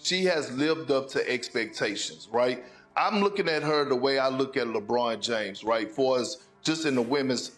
she has lived up to expectations, right? I'm looking at her the way I look at LeBron James, right? For us, just in the women's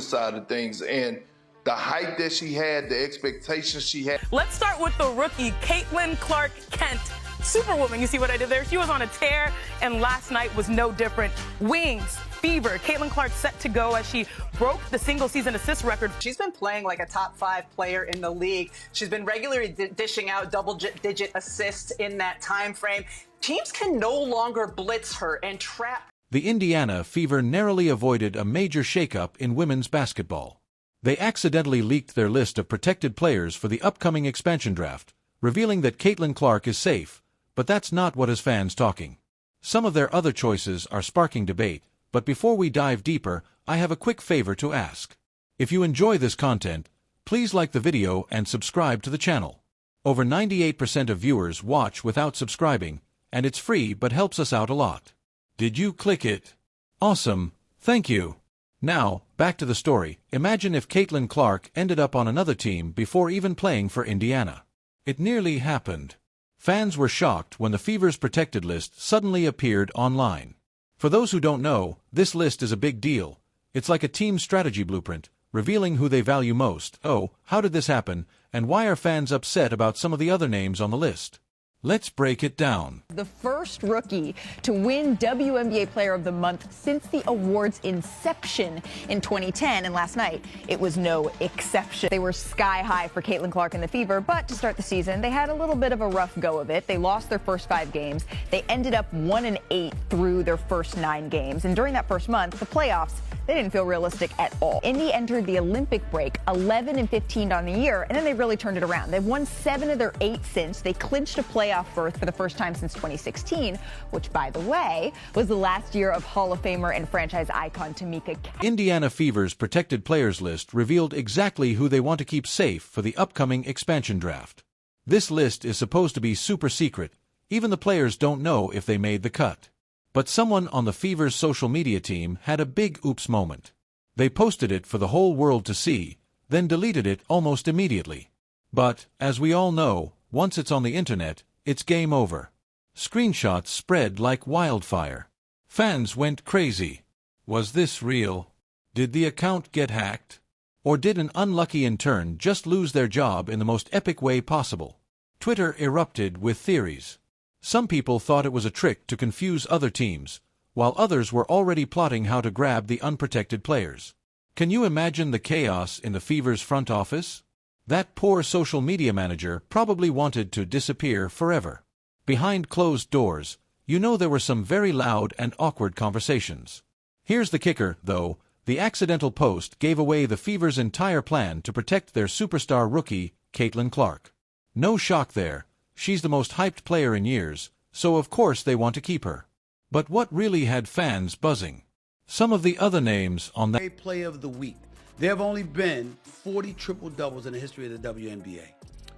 side of things, and the hype that she had, the expectations she had. Let's start with the rookie, Caitlin Clark-Kent. Superwoman, you see what I did there? She was on a tear, and last night was no different. Wings, fever. Caitlin Clark set to go as she broke the single-season assist record. She's been playing like a top 5 player in the league. She's been regularly dishing out double-digit assists in that time frame. Teams can no longer blitz her and trap. The Indiana Fever narrowly avoided a major shakeup in women's basketball. They accidentally leaked their list of protected players for the upcoming expansion draft, revealing that Caitlin Clark is safe, but that's not what has fans talking. Some of their other choices are sparking debate, but before we dive deeper, I have a quick favor to ask. If you enjoy this content, please like the video and subscribe to the channel. Over 98% of viewers watch without subscribing, and it's free but helps us out a lot. Did you click it? Awesome, thank you. Now, back to the story. Imagine if Caitlin Clark ended up on another team before even playing for Indiana. It nearly happened. Fans were shocked when the Fever's protected list suddenly appeared online. For those who don't know, this list is a big deal. It's like a team strategy blueprint, revealing who they value most. Oh, how did this happen, and why are fans upset about some of the other names on the list? Let's break it down. The first rookie to win WNBA Player of the Month since the award's inception in 2010, and last night it was no exception. They were sky high for Caitlin Clark and the Fever, but to start the season, they had a little bit of a rough go of it. They lost their first 5 games. They ended up 1-8 through their first 9 games, and during that first month, the playoffs, they didn't feel realistic at all. Indy entered the Olympic break 11-15 on the year, and then they really turned it around. They've won 7 of their 8 since. They clinched a playoff berth for the first time since 2016, which, by the way, was the last year of Hall of Famer and franchise icon Tamika. Indiana Fever's protected players list revealed exactly who they want to keep safe for the upcoming expansion draft. This list is supposed to be super secret. Even the players don't know if they made the cut. But someone on the Fever's social media team had a big oops moment. They posted it for the whole world to see, then deleted it almost immediately. But, as we all know, once it's on the internet, it's game over. Screenshots spread like wildfire. Fans went crazy. Was this real? Did the account get hacked? Or did an unlucky intern just lose their job in the most epic way possible? Twitter erupted with theories. Some people thought it was a trick to confuse other teams, while others were already plotting how to grab the unprotected players. Can you imagine the chaos in the Fever's front office? That poor social media manager probably wanted to disappear forever. Behind closed doors, you know there were some very loud and awkward conversations. Here's the kicker, though. The accidental post gave away the Fever's entire plan to protect their superstar rookie, Caitlin Clark. No shock there. She's the most hyped player in years, so of course they want to keep her. But what really had fans buzzing? Some of the other names on that Player of the Week. There have only been 40 triple-doubles in the history of the WNBA.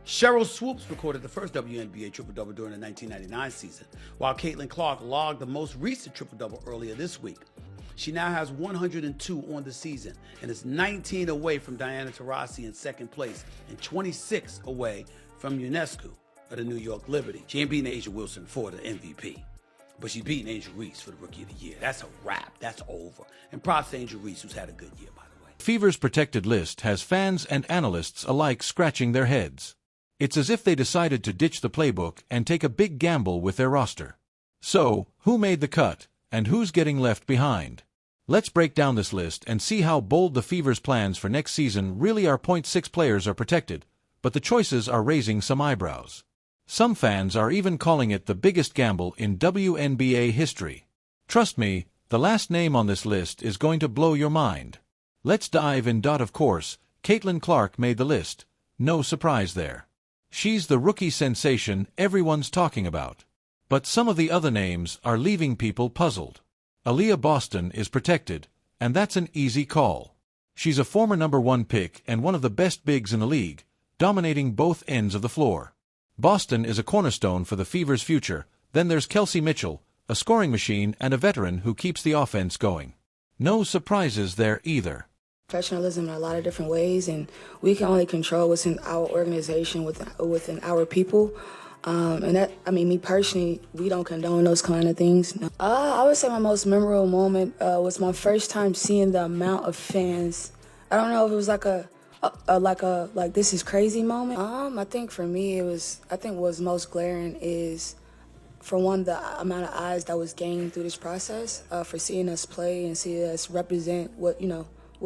Cheryl Swoops recorded the first WNBA triple-double during the 1999 season, while Caitlin Clark logged the most recent triple-double earlier this week. She now has 102 on the season and is 19 away from Diana Taurasi in second place and 26 away from UNESCO of the New York Liberty. She ain't beating Asia Wilson for the MVP, but she's beating Angel Reese for the Rookie of the Year. That's a wrap. That's over. And props to Angel Reese, who's had a good year, by the way. Fever's protected list has fans and analysts alike scratching their heads. It's as if they decided to ditch the playbook and take a big gamble with their roster. So, who made the cut, and who's getting left behind? Let's break down this list and see how bold the Fever's plans for next season really are. 6 players are protected, but the choices are raising some eyebrows. Some fans are even calling it the biggest gamble in WNBA history. Trust me, the last name on this list is going to blow your mind. Let's dive in. Of course, Caitlin Clark made the list. No surprise there. She's the rookie sensation everyone's talking about. But some of the other names are leaving people puzzled. Aaliyah Boston is protected, and that's an easy call. She's a former #1 pick and one of the best bigs in the league, dominating both ends of the floor. Boston is a cornerstone for the Fever's future. Then there's Kelsey Mitchell, a scoring machine and a veteran who keeps the offense going. No surprises there either. Professionalism in a lot of different ways, and we can only control what's in our organization, within our people. And that, I mean, me personally, we don't condone those kind of things. No. I would say my most memorable moment was my first time seeing the amount of fans. I don't know if it was like this is crazy moment. I think for me what was most glaring is, for one, the amount of eyes that was gained through this process, for seeing us play and seeing us represent what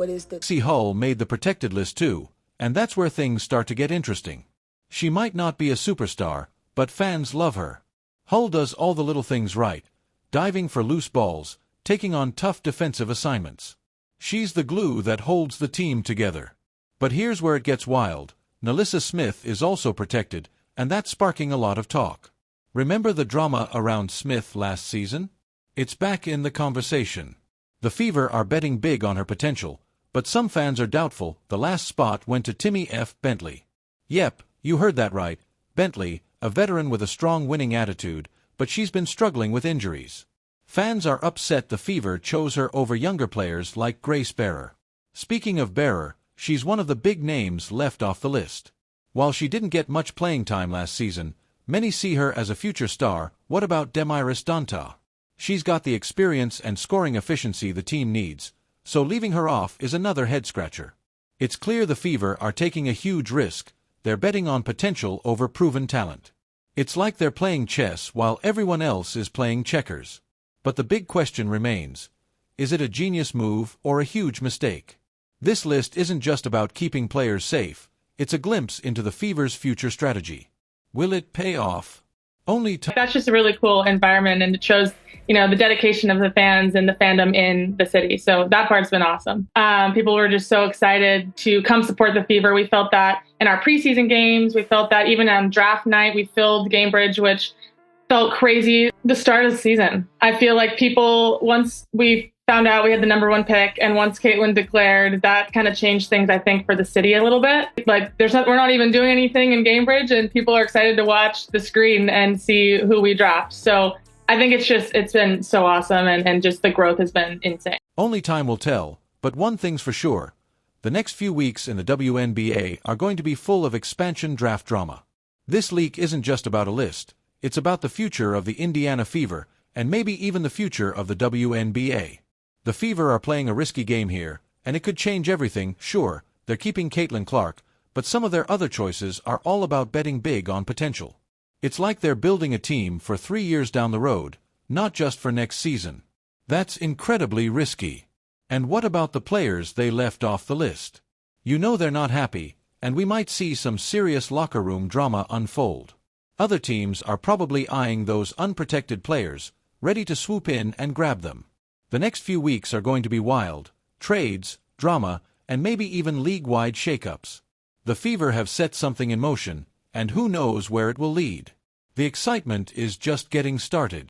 is the... Lexi Hull made the protected list too, and that's where things start to get interesting. She might not be a superstar, but fans love her. Hull does all the little things right, diving for loose balls, taking on tough defensive assignments. She's the glue that holds the team together. But here's where it gets wild. Nalissa Smith is also protected, and that's sparking a lot of talk. Remember the drama around Smith last season? It's back in the conversation. The Fever are betting big on her potential, but some fans are doubtful. The last spot went to Timmy F. Bentley. Yep, you heard that right. Bentley, a veteran with a strong winning attitude, but she's been struggling with injuries. Fans are upset the Fever chose her over younger players like Grace Bearer. Speaking of Bearer, she's one of the big names left off the list. While she didn't get much playing time last season, many see her as a future star. What about Demiris Donta? She's got the experience and scoring efficiency the team needs, so leaving her off is another head-scratcher. It's clear the Fever are taking a huge risk. They're betting on potential over proven talent. It's like they're playing chess while everyone else is playing checkers. But the big question remains, is it a genius move or a huge mistake? This list isn't just about keeping players safe, it's a glimpse into the Fever's future strategy. Will it pay off? That's just a really cool environment, and it shows, the dedication of the fans and the fandom in the city. So that part's been awesome. People were just so excited to come support the Fever. We felt that in our preseason games. We felt that even on draft night, we filled Gamebridge, which felt crazy. The start of the season, I feel like people, once we found out we had the #1 pick, and once Caitlin declared, that kind of changed things, I think, for the city a little bit. Like, we're not even doing anything in Gamebridge, and people are excited to watch the screen and see who we draft. So I think it's been so awesome, and just the growth has been insane. Only time will tell, but one thing's for sure. The next few weeks in the WNBA are going to be full of expansion draft drama. This leak isn't just about a list. It's about the future of the Indiana Fever, and maybe even the future of the WNBA. The Fever are playing a risky game here, and it could change everything. Sure, they're keeping Caitlin Clark, but some of their other choices are all about betting big on potential. It's like they're building a team for 3 years down the road, not just for next season. That's incredibly risky. And what about the players they left off the list? They're not happy, and we might see some serious locker room drama unfold. Other teams are probably eyeing those unprotected players, ready to swoop in and grab them. The next few weeks are going to be wild. Trades, drama, and maybe even league-wide shakeups. The Fever have set something in motion, and who knows where it will lead. The excitement is just getting started.